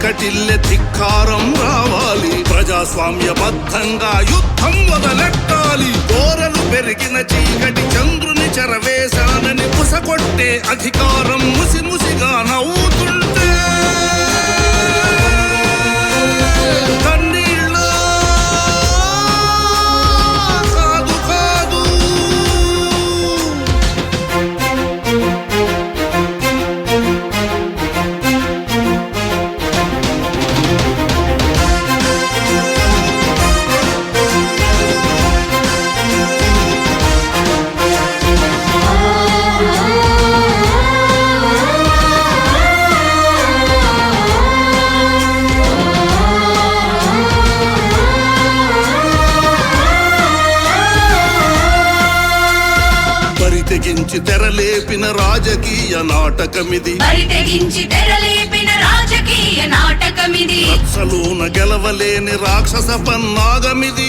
పిక్కటిల్లె ధిక్కారం రావాలి. ప్రజాస్వామ్యబద్ధంగా యుద్ధం మొదలెట్టాలి. కోరలు పెరిగిన చీకటి చంద్రుని చెరవేశానని పుసకొట్టే అధికారం ముసిముసిగా నవ్వుతుంటే తెగించి తెరలేపిన రాజకీయ నాటకమిది. రచ్చలోన గెలవలేని రాక్షస పన్నాగమిది.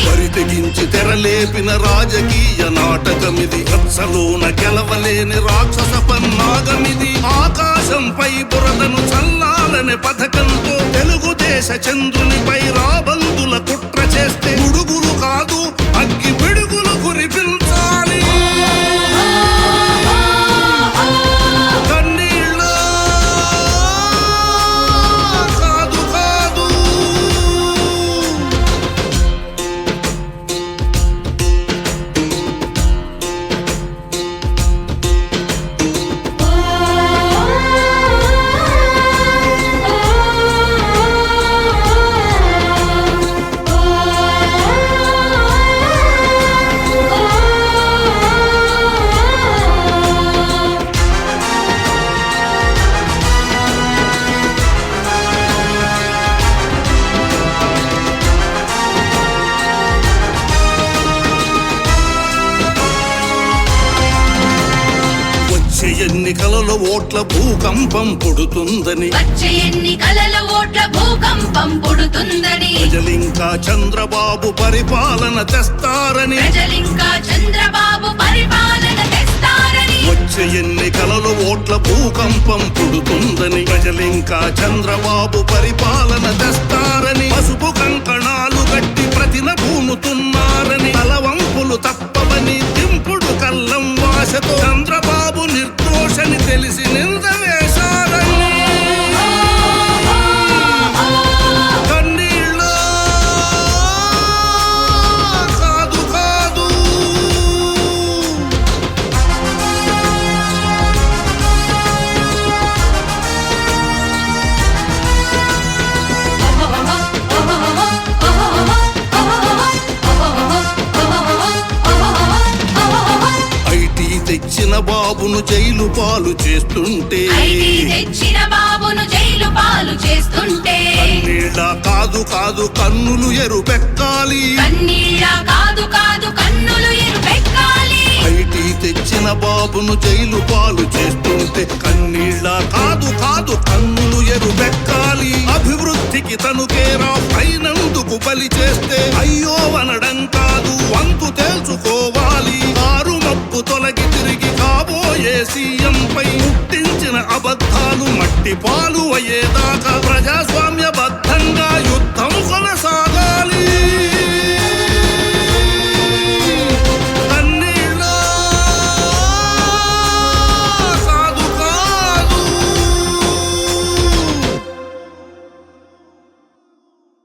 బరి తెగించి తెరలేపిన రాజకీయ నాటకమిది. రచ్చలోన గెలవలేని రాక్షస పన్నాగమిది. ఆకాశంపై బురదను చల్లాలనే పథకంతో తెలుగుదేశ చంద్రునిపై రాబందుల కుట్ర చేస్తే గుడుగులు కాదు అగ్గి పిడుగులు కురిపించాలి. కన్నీళ్ళ కాదు కాదు ఎన్నికలలో ఓట్ల భూకంపం పుడుతుందని. ప్రజలింకా చంద్రబాబు పరిపాలన తెస్తారని. వచ్చే ఎన్నికలలో ఓట్ల భూకంపం పుడుతుందని. ప్రజలింకా చంద్రబాబు పరిపాలన తెస్తారని. పసుపు కంకణాలు గట్టి ప్రతిన భూముతున్నారని. తలవంపులు తప్పవని దింపుడు కల్లం వాసతో చంద్రబాబు నిర్దోషని తెలిసి నింద వేశారని. కన్నీళ్ళ కాదు కాదు తెచ్చిన బాబును జైలు పాలు చేస్తుంటే. కన్నీళ్ళ కాదు కాదు కన్నులు ఎరుపెక్కాలి. ఐటీ తెచ్చిన బాబును జైలు పాలు చేస్తుంటే. కన్నీళ్ళ కాదు కాదు కన్నులు ఎరుపెక్కాలి. అభివృద్ధికి తనుకేరా అయినందుకు బలి చేస్తే అయ్యో అనడం కాదు వంతు తేల్చుకోవాలి. కారు మప్పు తొలగి తిరిగి కాబోయే సీఎంపై పుట్టించిన అబద్ధాలు మట్టి పాలు